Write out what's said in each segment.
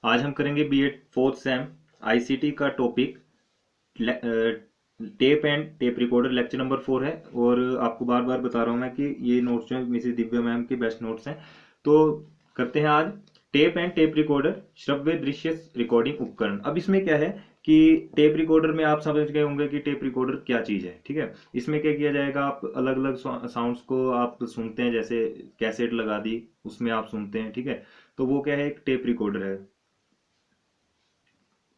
आज हम करेंगे बीएड फोर्थ सेम आईसीटी का topic tape and tape recorder lecture number 4 है। और आपको बार बार बता रहा हूँ मैं कि ये नोट्स जो हैं मिसेस दिव्या मैम के बेस्ट नोट्स हैं। तो करते हैं आज टेप एंड टेप रिकॉर्डर श्रव्य दृश्य रिकॉर्डिंग उपकरण। अब इसमें क्या है कि टेप रिकॉर्डर में आप समझ गए होंगे कि टेप रिकॉर्डर क्या चीज़ है। ठीक है, इसमें क्या किया जाएगा, आप अलग अलग साउंड्स को आप सुनते हैं, जैसे कैसेट लगा दी उसमें आप सुनते हैं। ठीक है, तो वो क्या है, एक टेप रिकॉर्डर है।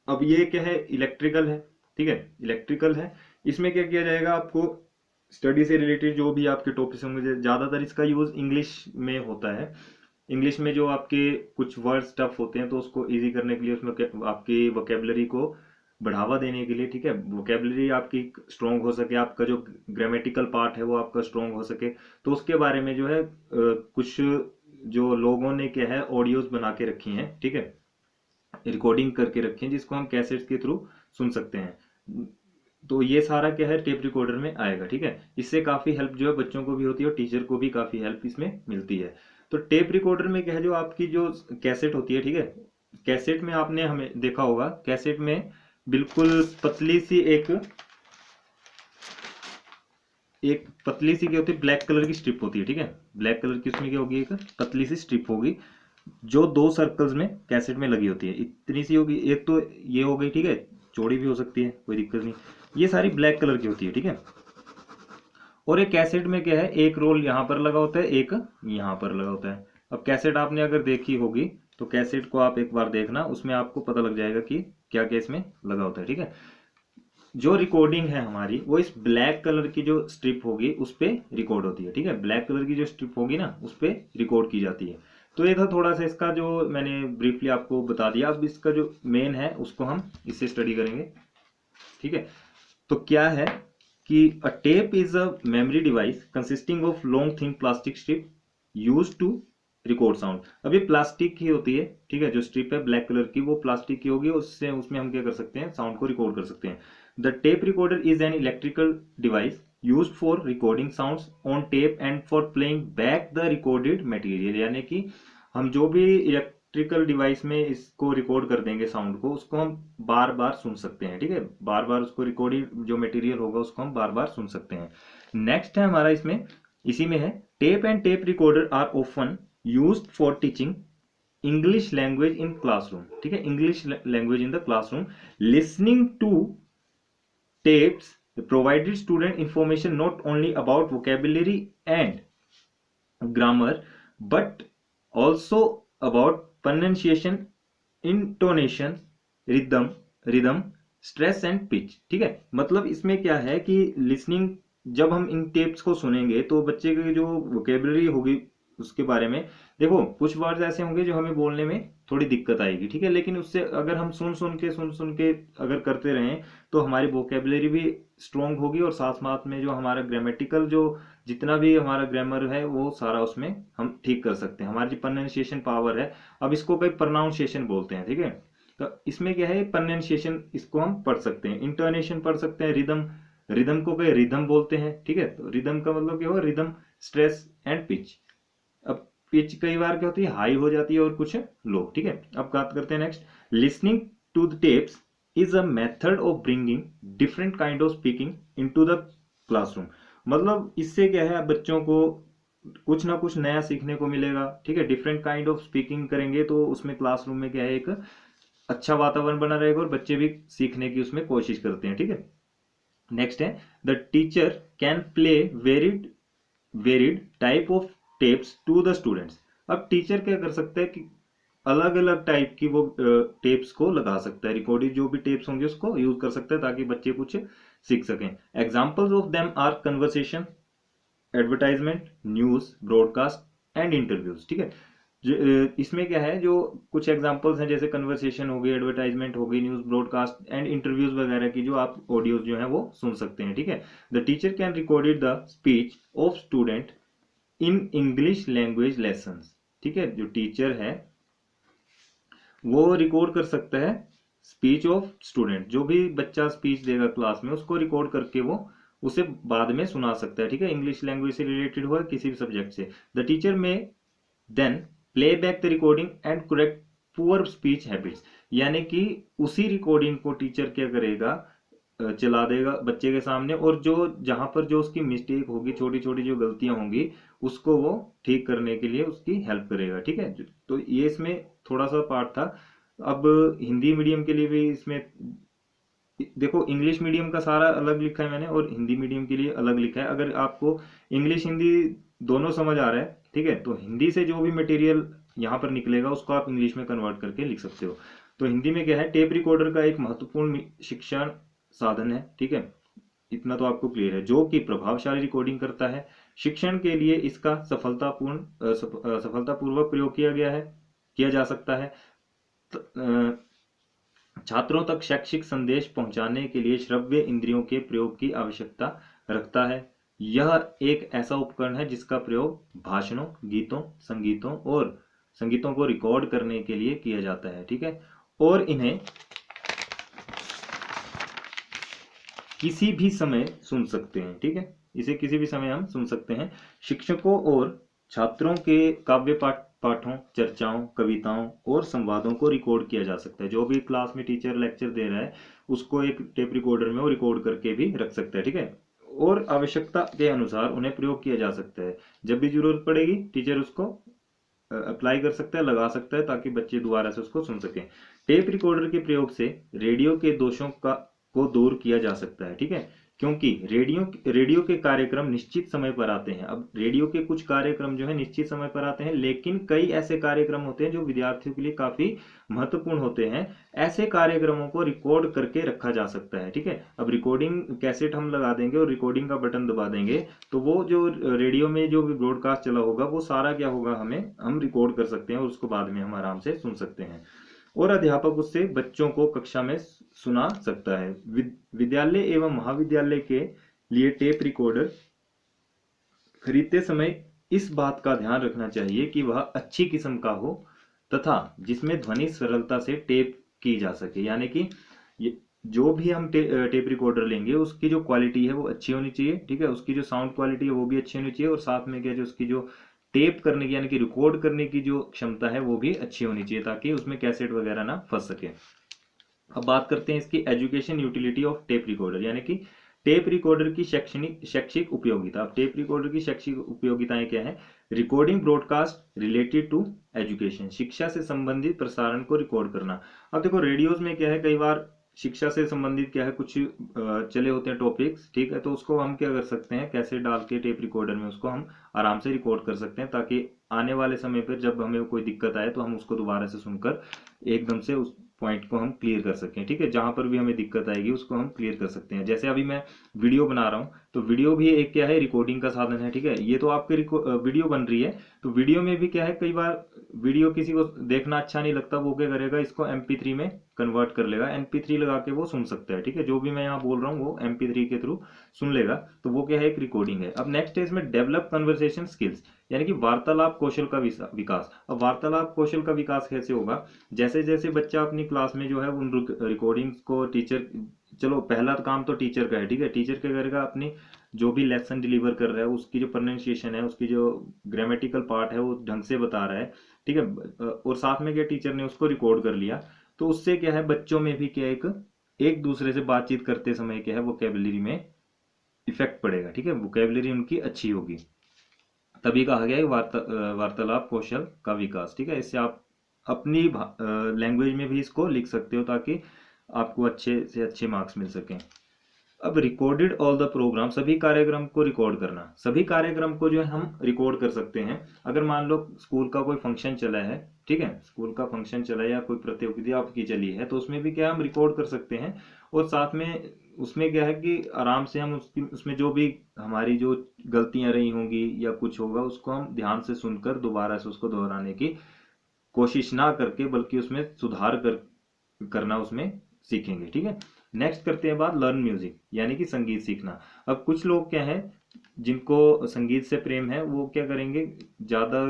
अब ये क्या है, इलेक्ट्रिकल है। ठीक है, इलेक्ट्रिकल है। इसमें क्या किया जाएगा, आपको स्टडी से रिलेटेड जो भी आपके टॉपिक्स होंगे, ज़्यादातर इसका यूज़ इंग्लिश में होता है। इंग्लिश में जो आपके कुछ वर्ड टफ होते हैं तो उसको इजी करने के लिए, उसमें आपकी वोकेबलरी को बढ़ावा देने के लिए, ठीक है, वोकेबलरी आपकी स्ट्रोंग हो सके, आपका जो ग्रामेटिकल पार्ट है वो आपका स्ट्रोंग हो सके, तो उसके बारे में जो है कुछ जो लोगों ने क्या है ऑडियोज बना के रखी हैं। ठीक है, रिकॉर्डिंग करके रखे हैं जिसको हम कैसेट्स के थ्रू सुन सकते हैं। तो ये सारा क्या है टेप रिकॉर्डर में आएगा। ठीक है, इससे काफ़ी हेल्प जो है बच्चों को भी होती है और टीचर को भी काफ़ी हेल्प इसमें मिलती है। तो टेप रिकॉर्डर में क्या है, जो आपकी जो कैसेट होती है, ठीक है, कैसेट में आपने हमें देखा होगा, कैसेट में बिल्कुल पतली सी एक पतली सी क्या होती है, ब्लैक कलर की स्ट्रिप होती है। ठीक है, ब्लैक कलर की उसमें क्या होगी, एक पतली सी स्ट्रिप होगी जो दो सर्कल्स में कैसेट में लगी होती है। इतनी सी होगी, एक तो ये हो गई, ठीक है, चौड़ी भी हो सकती है, कोई दिक्कत नहीं। ये सारी ब्लैक कलर की होती है। ठीक है, और एक कैसेट में क्या है, एक रोल यहाँ पर लगा होता है, एक यहाँ पर लगा होता है। अब कैसेट आपने अगर देखी होगी तो कैसेट को आप एक बार देखना, उसमें आपको पता लग जाएगा कि क्या क्या इसमें लगा होता है। ठीक है, जो रिकॉर्डिंग है हमारी वो इस ब्लैक कलर की जो स्ट्रिप होगी उस पे रिकॉर्ड होती है। ठीक है, ब्लैक कलर की जो स्ट्रिप होगी ना उस पे रिकॉर्ड की जाती है। तो ये था थोड़ा सा इसका जो मैंने ब्रीफली आपको बता दिया। अब इसका जो मेन है उसको हम इससे स्टडी करेंगे। ठीक है, तो क्या है कि a tape is a memory device consisting of long thin plastic strip use to record sound. अब ये प्लास्टिक की होती है। ठीक है, जो स्ट्रिप है ब्लैक कलर की वो प्लास्टिक की होगी, उससे उसमें हम क्या कर सकते हैं, साउंड को रिकॉर्ड कर सकते हैं। The tape recorder is an electrical device use for recording sounds on tape and for playing back the recorded material. यानी कि हम जो भी इलेक्ट्रिकल डिवाइस में इसको रिकॉर्ड कर देंगे साउंड को, उसको हम बार बार सुन सकते हैं। ठीक है, बार बार उसको रिकॉर्डिंग जो मटेरियल होगा उसको हम बार बार सुन सकते हैं। नेक्स्ट है हमारा इसमें, इसी में है, tape and tape recorder are often used for teaching English language in classroom. ठीक है, English language in the classroom. Listening to tapes provided student information not only about vocabulary and grammar but also about pronunciation, intonation, rhythm, stress and pitch. ठीक है, मतलब इसमें क्या है कि listening, जब हम इन टेप्स को सुनेंगे तो बच्चे की जो वोकेबलरी होगी उसके बारे में, देखो कुछ वर्ड्स ऐसे होंगे जो हमें बोलने में थोड़ी दिक्कत आएगी। ठीक है, लेकिन उससे अगर हम सुन सुन के अगर करते रहें तो हमारी वोकेबलरी भी स्ट्रोंग होगी और साथ साथ में जो हमारा ग्रामेटिकल जो जितना भी हमारा ग्रामर है वो सारा उसमें हम ठीक कर सकते हैं। हमारी जो प्रोनाउंसिएशन पावर है, अब इसको कई प्रोनाउंसिएशन बोलते हैं। ठीक है, तो इसमें क्या है, प्रोनाउंसिएशन इसको हम पढ़ सकते हैं, इंटोनेशन पढ़ सकते हैं, रिदम, रिदम को कई रिदम बोलते हैं। ठीक है, तो रिदम का मतलब क्या होगा, रिदम, स्ट्रेस एंड पिच। अब पिच कई बार क्या होती है, हाई हो जाती है और कुछ लो। ठीक है, अब बात करते हैं next, listening to the tapes is a method of bringing different kind of speaking into the classroom. मतलब इससे क्या है, बच्चों को कुछ ना कुछ नया सीखने को मिलेगा। ठीक है, डिफरेंट काइंड ऑफ स्पीकिंग करेंगे तो उसमें क्लासरूम में क्या है, एक अच्छा वातावरण बना रहेगा और बच्चे भी सीखने की उसमें कोशिश करते हैं। ठीक है, नेक्स्ट है, the teacher can play varied type of tapes to the students. अब टीचर क्या कर सकता है कि अलग अलग टाइप की वो टेप्स को लगा सकता है, रिकॉर्डेड जो भी टेप्स होंगे उसको यूज कर सकता है ताकि बच्चे कुछ सीख सकें। Examples of them are conversation, advertisement, news, broadcast and interviews. ठीक है, इसमें क्या है, जो कुछ एग्जांपल्स हैं जैसे कन्वर्सेशन हो गई, एडवर्टाइजमेंट हो गई, न्यूज, ब्रॉडकास्ट एंड इंटरव्यूज वगैरह की जो आप ऑडियोज जो है वो सुन सकते हैं। ठीक है, the teacher can recorded the speech of student in English language lessons. ठीक है, जो टीचर है वो रिकॉर्ड कर सकता है स्पीच ऑफ स्टूडेंट, जो भी बच्चा स्पीच देगा क्लास में उसको रिकॉर्ड करके वो उसे बाद में सुना सकता है। ठीक है, इंग्लिश लैंग्वेज से रिलेटेड हुआ किसी भी सब्जेक्ट से। The teacher may then play back the recording and correct poor speech habits, यानी कि उसी रिकॉर्डिंग को टीचर क्या करेगा, चला देगा बच्चे के सामने, और जो जहां पर जो उसकी मिस्टेक होगी, छोटी छोटी जो गलतियां होंगी, उसको वो ठीक करने के लिए उसकी हेल्प करेगा। ठीक है, तो ये इसमें थोड़ा सा पार्ट था। अब हिंदी मीडियम के लिए भी इसमें देखो, इंग्लिश मीडियम का सारा अलग लिखा है मैंने, और हिंदी मीडियम के लिए अलग लिखा है। अगर आपको इंग्लिश हिंदी दोनों समझ आ रहा है, ठीक है, तो हिंदी से जो भी मटेरियल यहाँ पर निकलेगा उसको आप इंग्लिश में कन्वर्ट करके लिख सकते हो। तो हिंदी में क्या है, टेप रिकॉर्डर का एक महत्वपूर्ण शिक्षण साधन है। ठीक है, इतना तो आपको क्लियर है, जो कि प्रभावशाली रिकॉर्डिंग करता है। शिक्षण के लिए इसका सफलतापूर्वक प्रयोग किया गया है, किया जा सकता है। छात्रों तक शैक्षिक संदेश पहुंचाने के लिए श्रव्य इंद्रियों के प्रयोग की आवश्यकता रखता है। यह एक ऐसा उपकरण है जिसका प्रयोग भाषणों, गीतों, संगीतों को रिकॉर्ड करने के लिए किया जाता है। ठीक है, और इन्हें किसी भी समय सुन सकते हैं। ठीक है, इसे किसी भी समय हम सुन सकते हैं। शिक्षकों और छात्रों के काव्य पाठों, चर्चाओं, कविताओं और संवादों को रिकॉर्ड किया जा सकता है। जो भी क्लास में टीचर लेक्चर दे रहा है उसको एक टेप रिकॉर्डर में वो रिकॉर्ड करके भी रख सकता है। ठीक है, और आवश्यकता के अनुसार उन्हें प्रयोग किया जा सकता है। जब भी जरूरत पड़ेगी टीचर उसको अप्लाई कर सकता है, लगा सकता है, ताकि बच्चे दोबारा से उसको सुन सकें। टेप रिकॉर्डर के प्रयोग से रेडियो के दोषों को दूर किया जा सकता है। ठीक है, क्योंकि रेडियो के कार्यक्रम निश्चित समय पर आते हैं। अब रेडियो के कुछ कार्यक्रम जो है निश्चित समय पर आते हैं, लेकिन कई ऐसे कार्यक्रम होते हैं जो विद्यार्थियों के लिए काफी महत्वपूर्ण होते हैं। ऐसे कार्यक्रमों को रिकॉर्ड करके रखा जा सकता है। ठीक है, अब रिकॉर्डिंग कैसेट हम लगा देंगे और रिकॉर्डिंग का बटन दबा देंगे, तो वो जो रेडियो में जो भी ब्रॉडकास्ट चला होगा वो सारा क्या होगा, हम रिकॉर्ड कर सकते हैं और उसको बाद में हम आराम से सुन सकते हैं। और अध्यापक उससे बच्चों को कक्षा में सुना सकता है। विद्यालय एवं महाविद्यालय के लिए टेप रिकॉर्डर खरीदते समय इस बात का ध्यान रखना चाहिए कि वह अच्छी किस्म का हो तथा जिसमें ध्वनि सरलता से टेप की जा सके। यानी कि जो भी हम टेप रिकॉर्डर लेंगे उसकी जो क्वालिटी है वो अच्छी होनी चाहिए। ठीक है, उसकी जो साउंड क्वालिटी है वो भी अच्छी होनी चाहिए, और साथ में क्या, जो उसकी जो टेप करने की यानी कि रिकॉर्ड करने की जो क्षमता है वो भी अच्छी होनी चाहिए, ताकि उसमें कैसेट वगैरह ना फंस सके। अब बात करते हैं इसकी education utility of tape recorder, यानी कि टेप रिकॉर्डर की शैक्षिक उपयोगिता। अब टेप रिकॉर्डर की शैक्षिक उपयोगिताएं क्या है? Recording broadcast related to education, शिक्षा से संबंधित प्रसारण को रिकॉर्ड करना। अब देखो, रेडियोज में क्या है, कई बार शिक्षा से संबंधित क्या है, कुछ चले होते हैं टॉपिक्स। ठीक है, तो उसको हम क्या कर सकते हैं, कैसे डाल के टेप रिकॉर्डर में उसको हम आराम से रिकॉर्ड कर सकते हैं, ताकि आने वाले समय पर जब हमें कोई दिक्कत आए तो हम उसको दोबारा से सुनकर एकदम से उस पॉइंट को हम क्लियर कर सकें। ठीक है, जहां पर भी हमें दिक्कत आएगी उसको हम क्लियर कर सकते हैं। जैसे अभी मैं वीडियो बना रहा हूं, तो वीडियो भी एक क्या है, रिकॉर्डिंग का साधन है। ठीक है, ये तो आपकी वीडियो बन रही है, तो वीडियो में भी क्या है, कई बार वीडियो किसी को देखना अच्छा नहीं लगता, वो क्या करेगा, इसको MP3 में कन्वर्ट कर लेगा, MP3 लगा के वो सुन सकता है। ठीक है, जो भी मैं यहाँ बोल रहा हूँ वो MP3 के थ्रू सुन लेगा, तो वो क्या है, एक रिकॉर्डिंग है। अब नेक्स्ट है इसमें डेवलप कन्वर्सेशन स्किल्स, यानी कि वार्तालाप कौशल का विकास। अब वार्तालाप कौशल का विकास कैसे होगा? जैसे जैसे बच्चा अपनी क्लास में जो है उन रिकॉर्डिंग्स को टीचर, चलो पहला काम तो टीचर का है। ठीक है, टीचर क्या करेगा, अपनी जो भी लेसन डिलीवर कर रहा है उसकी जो प्रोनाउंसिएशन है, उसकी जो ग्रामेटिकल पार्ट है वो ढंग से बता रहा है। ठीक है, और साथ में क्या, टीचर ने उसको रिकॉर्ड कर लिया, तो उससे क्या है, बच्चों में भी क्या, एक दूसरे से बातचीत करते समय क्या है, वोकैबुलरी में इफेक्ट पड़ेगा। ठीक है, वोकैबुलरी उनकी अच्छी होगी, तभी कहा गया है वार्तालाप कौशल का विकास। ठीक है, इससे आप अपनी लैंग्वेज में भी इसको लिख सकते हो, ताकि आपको अच्छे से अच्छे मार्क्स मिल सकें। अब रिकॉर्डेड ऑल द प्रोग्राम, सभी कार्यक्रम को रिकॉर्ड करना। सभी कार्यक्रम को जो है हम रिकॉर्ड कर सकते हैं। अगर मान लो स्कूल का कोई फंक्शन चला है, ठीक है, स्कूल का फंक्शन चला है या कोई प्रतियोगिता आपकी चली है, तो उसमें भी क्या हम रिकॉर्ड कर सकते हैं। और साथ में उसमें क्या है कि आराम से हम उसमें जो भी हमारी जो गलतियां रही होंगी या कुछ होगा, उसको हम ध्यान से सुनकर दोबारा से उसको दोहराने की कोशिश ना करके, बल्कि उसमें सुधार करना उसमें सीखेंगे। ठीक है, नेक्स्ट करते हैं बात लर्न म्यूजिक, यानी कि संगीत सीखना। अब कुछ लोग क्या है, जिनको संगीत से प्रेम है, वो क्या करेंगे, ज्यादा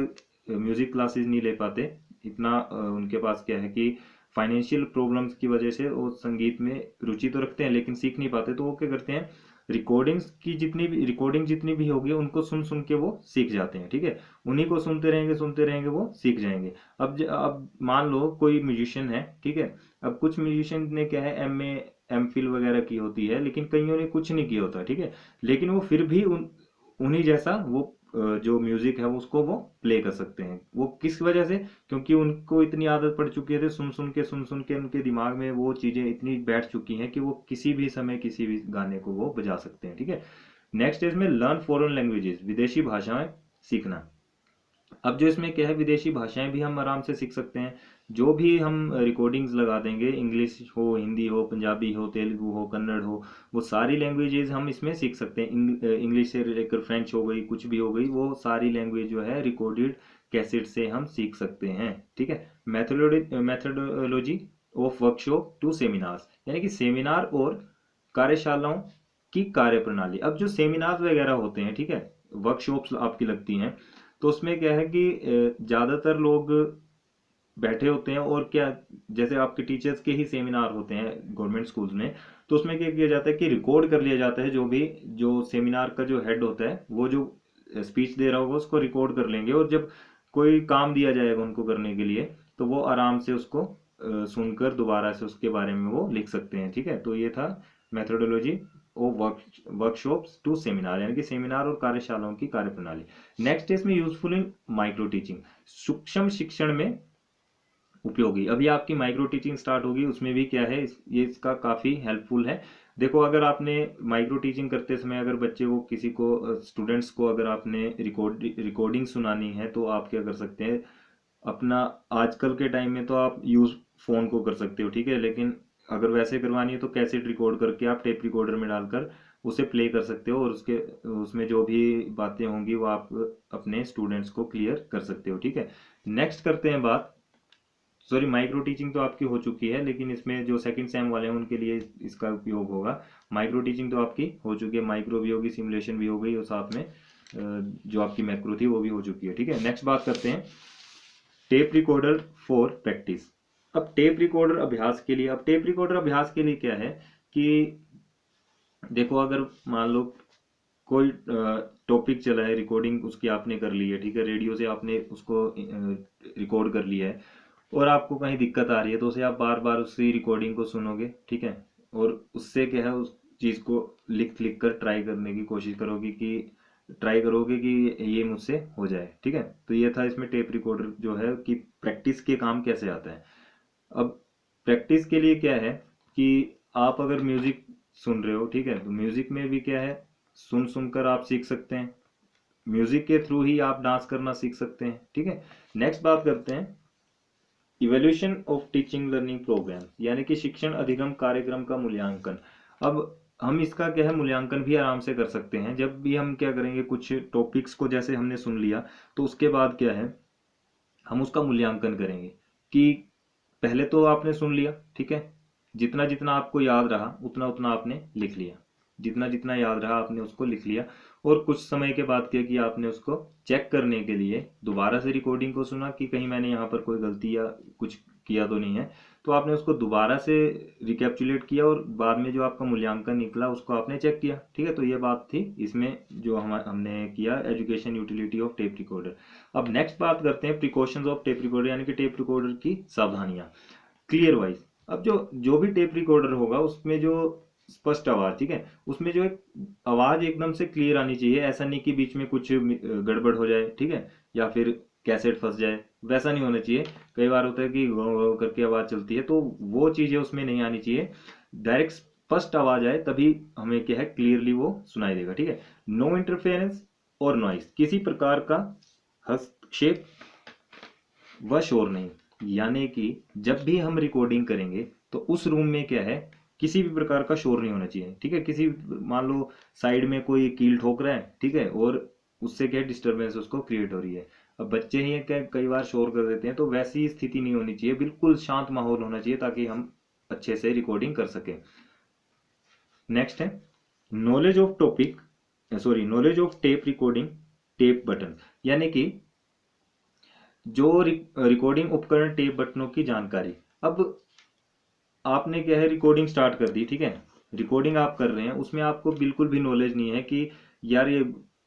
म्यूजिक क्लासेस नहीं ले पाते, इतना उनके पास क्या है कि फाइनेंशियल प्रॉब्लम्स की वजह से वो संगीत में रुचि तो रखते हैं लेकिन सीख नहीं पाते, तो वो क्या करते हैं, रिकॉर्डिंग जितनी भी होगी उनको सुन सुन के वो सीख जाते हैं, ठीक है। उन्हीं को सुनते रहेंगे वो सीख जाएंगे। अब मान लो कोई म्यूजिशियन है, ठीक है। अब कुछ म्यूजिशियन ने क्या है एमए एमफिल वगैरह की होती है, लेकिन कईयों ने कुछ नहीं किया होता, ठीक है। लेकिन वो फिर भी उन्हीं जैसा वो जो म्यूजिक है उसको वो प्ले कर सकते हैं। वो किस वजह से? क्योंकि उनको इतनी आदत पड़ चुकी है, सुन सुन के उनके दिमाग में वो चीजें इतनी बैठ चुकी हैं कि वो किसी भी समय किसी भी गाने को वो बजा सकते हैं, ठीक है। नेक्स्ट है इसमें लर्न फॉरेन लैंग्वेजेस, विदेशी भाषाएं सीखना। अब जो इसमें क्या है, विदेशी भाषाएं भी हम आराम से सीख सकते हैं। जो भी हम रिकॉर्डिंग्स लगा देंगे, इंग्लिश हो, हिंदी हो, पंजाबी हो, तेलुगु हो, कन्नड़ हो, वो सारी लैंग्वेजेस हम इसमें सीख सकते हैं। इंग्लिश से लेकर फ्रेंच हो गई, कुछ भी हो गई, वो सारी लैंग्वेज जो है रिकॉर्डेड कैसेट से हम सीख सकते हैं, ठीक है। Methodology of workshop to seminars, यानी कि सेमिनार और कार्यशालाओं की कार्यप्रणाली। अब जो सेमिनार्स वगैरह होते हैं, ठीक है, वर्कशॉप्स आपकी लगती हैं, तो उसमें क्या है कि ज्यादातर लोग बैठे होते हैं और क्या, जैसे आपके टीचर्स के ही सेमिनार होते हैं गवर्नमेंट स्कूल्स में, तो उसमें क्या किया जाता है कि रिकॉर्ड कर लिया जाता है। जो सेमिनार का जो हेड होता है वो जो स्पीच दे रहा होगा उसको रिकॉर्ड कर लेंगे, और जब कोई काम दिया जाएगा उनको करने के लिए तो वो आराम से उसको सुनकर दोबारा से उसके बारे में वो लिख सकते हैं, ठीक है। तो ये था मेथोडोलॉजी और वर्कशॉप्स टू सेमिनार, यानी कि सेमिनार और कार्यशालाओं की कार्यप्रणाली। नेक्स्ट इसमें यूजफुल इन माइक्रो टीचिंग, सूक्ष्म शिक्षण में उपयोगी। अभी आपकी माइक्रो टीचिंग स्टार्ट होगी, उसमें भी क्या है ये इसका काफी हेल्पफुल है। देखो, अगर आपने माइक्रो टीचिंग करते समय अगर बच्चे को किसी को स्टूडेंट्स को अगर आपने रिकॉर्डिंग सुनानी है तो आप क्या कर सकते हैं अपना, आजकल के टाइम में तो आप यूज फोन को कर सकते हो, ठीक है। लेकिन अगर वैसे करवानी है तो कैसेट रिकॉर्ड करके आप टेप रिकॉर्डर में डालकर उसे प्ले कर सकते हो, और उसमें जो भी बातें होंगी वो आप अपने स्टूडेंट्स को क्लियर कर सकते हो, ठीक है। नेक्स्ट करते हैं बात, सॉरी माइक्रो टीचिंग तो आपकी हो चुकी है, लेकिन इसमें जो सेकंड सेम वाले हैं उनके लिए इसका उपयोग होगा। माइक्रो टीचिंग तो आपकी हो चुकी है, माइक्रो भी होगी, सिमुलेशन भी हो गई, और साथ में जो आपकी मैक्रो थी वो भी हो चुकी है, ठीक है। नेक्स्ट बात करते हैं टेप रिकॉर्डर फॉर प्रैक्टिस। अब टेप रिकॉर्डर अभ्यास के लिए, अब टेप रिकॉर्डर अभ्यास के लिए क्या है कि देखो, अगर मान लो कोई टॉपिक चला है, रिकॉर्डिंग उसकी आपने कर ली है, ठीक है, रेडियो से आपने उसको रिकॉर्ड कर लिया है, और आपको कहीं दिक्कत आ रही है तो उसे आप बार बार उसी रिकॉर्डिंग को सुनोगे, ठीक है, और उससे क्या है उस चीज को लिख लिख कर ट्राई करने की कोशिश करोगे कि ये मुझसे हो जाए, ठीक है। तो ये था इसमें टेप रिकॉर्डर जो है कि प्रैक्टिस के काम कैसे आता है। अब प्रैक्टिस के लिए क्या है कि आप अगर म्यूजिक सुन रहे हो, ठीक है, तो म्यूजिक में भी क्या है, सुन सुनकर आप सीख सकते हैं, म्यूजिक के थ्रू ही आप डांस करना सीख सकते हैं, ठीक है। नेक्स्ट बात करते हैं evaluation of teaching learning program, यानी कि शिक्षण अधिगम कार्यक्रम का मूल्यांकन। अब हम इसका क्या है मूल्यांकन भी आराम से कर सकते हैं। जब भी हम क्या करेंगे, कुछ टॉपिक्स को जैसे हमने सुन लिया तो उसके बाद क्या है हम उसका मूल्यांकन करेंगे कि पहले तो आपने सुन लिया, ठीक है, जितना जितना आपको याद रहा उतना उतना आपने लिख लिया, जितना जितना याद रहा आपने उसको लिख लिया, और कुछ समय के बाद क्या किया आपने उसको चेक करने के लिए दोबारा से रिकॉर्डिंग को सुना कि कहीं मैंने यहाँ पर कोई गलती या कुछ किया तो नहीं है, तो आपने उसको दोबारा से रिकैप्चुलेट किया और बाद में जो आपका मूल्यांकन निकला उसको आपने चेक किया, ठीक है। तो ये बात थी इसमें जो हमने किया education utility of tape recorder. अब नेक्स्ट बात करते हैं प्रिकॉशंस ऑफ टेप रिकॉर्डर, यानी कि टेप रिकॉर्डर की सावधानियां क्लियर वॉइस। अब जो भी टेप रिकॉर्डर होगा उसमें जो स्पष्ट आवाज, ठीक है, उसमें जो एक आवाज एकदम से क्लियर आनी चाहिए, ऐसा नहीं कि बीच में कुछ गड़बड़ हो जाए, ठीक है, या फिर कैसेट फंस जाए, वैसा नहीं होना चाहिए। कई बार होता है कि गौ गौ करके आवाज चलती है, तो वो चीजें उसमें नहीं आनी चाहिए। डायरेक्ट स्पष्ट आवाज आए तभी हमें क्या है क्लियरली वो सुनाई देगा, ठीक है। नो इंटरफेरेंस और नॉइस, किसी प्रकार का हस्तक्षेप व शोर नहीं, यानी कि जब भी हम रिकॉर्डिंग करेंगे तो उस रूम में क्या है किसी भी प्रकार का शोर नहीं होना चाहिए, ठीक है। किसी मान लो साइड में कोई कील ठोक रहा है, ठीक है, और उससे क्या डिस्टरबेंस उसको क्रिएट हो रही है। अब बच्चे ही क्या कई बार शोर कर देते हैं, तो वैसी स्थिति नहीं होनी चाहिए, बिल्कुल शांत माहौल होना चाहिए ताकि हम अच्छे से रिकॉर्डिंग कर सकें। नेक्स्ट है knowledge of topic, sorry knowledge of tape recording tape button, यानी कि जो रिकॉर्डिंग उपकरण टेप बटनों की जानकारी। अब आपने क्या है रिकॉर्डिंग स्टार्ट कर दी, ठीक है, रिकॉर्डिंग आप कर रहे हैं उसमें आपको बिल्कुल भी नॉलेज नहीं है कि यार ये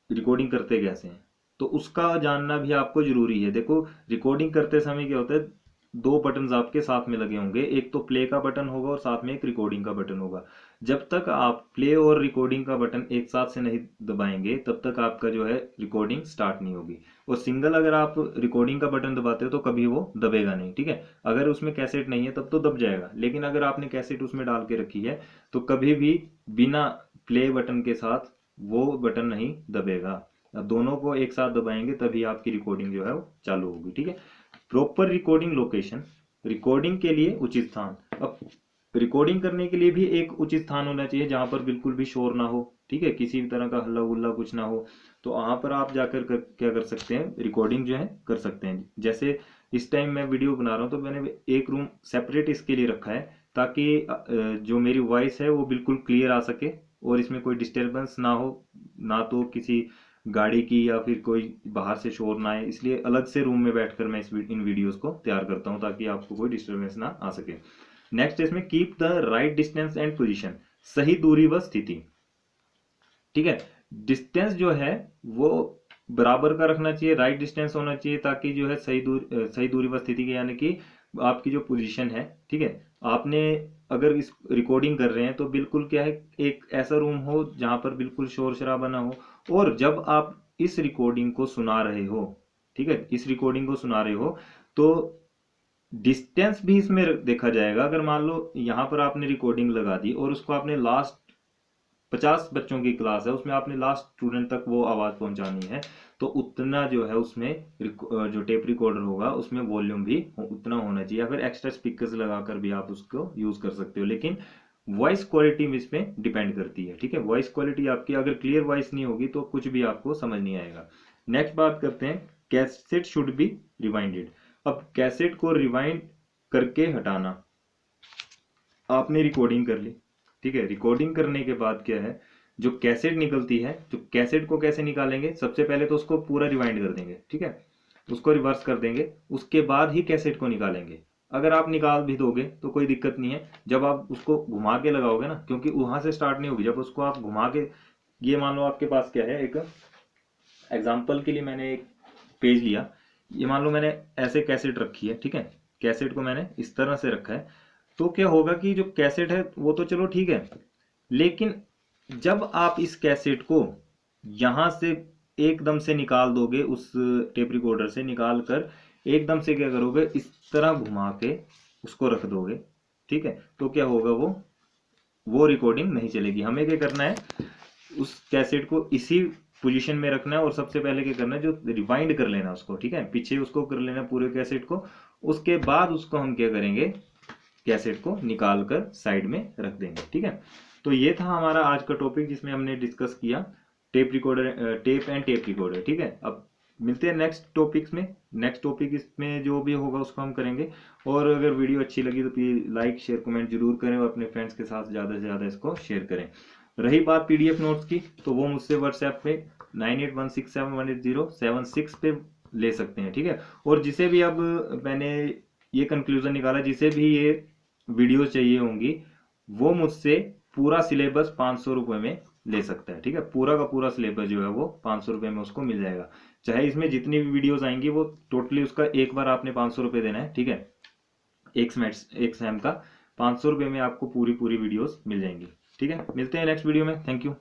रिकॉर्डिंग करते कैसे हैं, तो उसका जानना भी आपको जरूरी है। देखो रिकॉर्डिंग करते समय क्या होता है, दो बटन्स आपके साथ में लगे होंगे, एक तो प्ले का बटन होगा और साथ में एक रिकॉर्डिंग का बटन होगा। जब तक आप प्ले और रिकॉर्डिंग का बटन एक साथ से नहीं दबाएंगे तब तक आपका जो है रिकॉर्डिंग स्टार्ट नहीं होगी। और सिंगल अगर आप रिकॉर्डिंग का बटन दबाते हो तो कभी वो दबेगा नहीं, ठीक है। अगर उसमें कैसेट नहीं है तब तो दब जाएगा, लेकिन अगर आपने कैसेट उसमें डाल के रखी है तो कभी भी बिना प्ले बटन के साथ वो बटन नहीं दबेगा। दोनों को एक साथ दबाएंगे तभी आपकी रिकॉर्डिंग जो है वो चालू होगी, ठीक है। प्रॉपर रिकॉर्डिंग लोकेशन, रिकॉर्डिंग के लिए उचित स्थान। अब रिकॉर्डिंग करने के लिए भी एक उचित स्थान होना चाहिए जहां पर बिल्कुल भी शोर ना हो, ठीक है, किसी भी तरह का हल्ला गुल्ला कुछ ना हो। तो वहां पर आप जाकर क्या कर सकते हैं, रिकॉर्डिंग जो है कर सकते हैं। जैसे इस टाइम मैं वीडियो बना रहा हूँ तो मैंने एक रूम सेपरेट इसके लिए रखा है ताकि जो मेरी वॉइस है वो बिल्कुल क्लियर आ सके और इसमें कोई डिस्टरबेंस ना हो, ना तो किसी गाड़ी की या फिर कोई बाहर से शोर ना आए। इसलिए अलग से रूम में बैठकर मैं इन वीडियोस को तैयार करता हूं ताकि आपको कोई डिस्टरबेंस ना आ सके। नेक्स्ट इसमें keep the right distance and position, सही दूरी व स्थिति, ठीक है। डिस्टेंस जो है वो बराबर का रखना चाहिए, राइट डिस्टेंस होना चाहिए ताकि जो है सही दूरी व स्थिति की, यानी कि आपकी जो पोजीशन है, ठीक है। आपने अगर इस रिकॉर्डिंग कर रहे हैं तो बिल्कुल क्या है, एक ऐसा रूम हो जहां पर बिल्कुल शोर शराबा ना हो। और जब आप इस रिकॉर्डिंग को सुना रहे हो, ठीक है, इस रिकॉर्डिंग को सुना रहे हो तो डिस्टेंस भी इसमें देखा जाएगा। अगर मान लो यहां पर आपने रिकॉर्डिंग लगा दी और उसको आपने लास्ट 50 बच्चों की क्लास है उसमें आपने लास्ट स्टूडेंट तक वो आवाज पहुंचानी है, तो उतना जो है उसमें जो टेप रिकॉर्डर होगा उसमें वॉल्यूम भी उतना होना चाहिए, या फिर एक्स्ट्रा स्पीकर्स लगाकर भी आप उसको यूज कर सकते हो। लेकिन वॉइस क्वालिटी में इसमें डिपेंड करती है, ठीक है। वॉइस क्वालिटी आपकी अगर क्लियर वॉइस नहीं होगी तो कुछ भी आपको समझ नहीं आएगा। नेक्स्ट बात करते हैं, कैसेट शुड बी रिवाइंडेड। अब कैसेट को रिवाइंड करके हटाना, आपने रिकॉर्डिंग कर ली, ठीक है। रिकॉर्डिंग करने के बाद क्या है, जो कैसेट निकलती है, जो कैसेट को कैसे निकालेंगे, सबसे पहले तो उसको पूरा रिवाइंड कर देंगे, ठीक है, उसको रिवर्स कर देंगे, उसके बाद ही कैसेट को निकालेंगे। अगर आप निकाल भी दोगे तो कोई दिक्कत नहीं है, जब आप उसको घुमा के लगाओगे ना, क्योंकि वहां से स्टार्ट नहीं होगी, जब उसको आप घुमा के, ये मान लो आपके पास क्या है, एक एग्जाम्पल के लिए मैंने एक पेज लिया, ये मान लो मैंने ऐसे कैसेट रखी है, ठीक है, कैसेट को मैंने इस तरह से रखा है। तो क्या होगा कि जो कैसेट है वो तो चलो ठीक है, लेकिन जब आप इस कैसेट को यहां से एकदम से निकाल दोगे, उस टेप रिकॉर्डर से निकाल कर एकदम से क्या करोगे, इस तरह घुमा के उसको रख दोगे, ठीक है, तो क्या होगा, वो रिकॉर्डिंग नहीं चलेगी। हमें क्या करना है, उस कैसेट को इसी पोजीशन में रखना है और सबसे पहले क्या करना है, जो रिवाइंड कर लेना उसको, ठीक है, पीछे उसको कर लेना पूरे कैसेट को। उसके बाद उसको हम क्या करेंगे, कैसेट को निकाल कर साइड में रख देंगे, ठीक है। तो ये था हमारा आज का टॉपिक जिसमें हमने डिस्कस किया tape recorder, tape and tape recorder, ठीक है। अब मिलते हैं नेक्स्ट टॉपिक्स में, नेक्स्ट टॉपिक इसमें जो भी होगा उसको हम करेंगे। और अगर वीडियो अच्छी लगी तो प्लीज लाइक शेयर कमेंट जरूर करें और अपने फ्रेंड्स के साथ ज़्यादा से ज़्यादा इसको शेयर करें। रही बात पीडीएफ नोट्स की, तो वो मुझसे व्हाट्सएप पे 9816718076 पे ले सकते हैं, ठीक है। और जिसे भी अब मैंने ये कंक्लूजन निकाला, जिसे भी ये वीडियो चाहिए होंगी, वो मुझसे पूरा सिलेबस 500 रुपये में ले सकता है, ठीक है। पूरा का पूरा सिलेबस जो है वो 500 रुपये में उसको मिल जाएगा। चाहे इसमें जितनी भी वीडियोस आएंगी वो टोटली उसका एक बार आपने 500 रुपये देना है, ठीक है। एक सेम का 500 रुपये में आपको पूरी वीडियोस मिल जाएंगी, ठीक है। मिलते हैं नेक्स्ट वीडियो में, थैंक यू।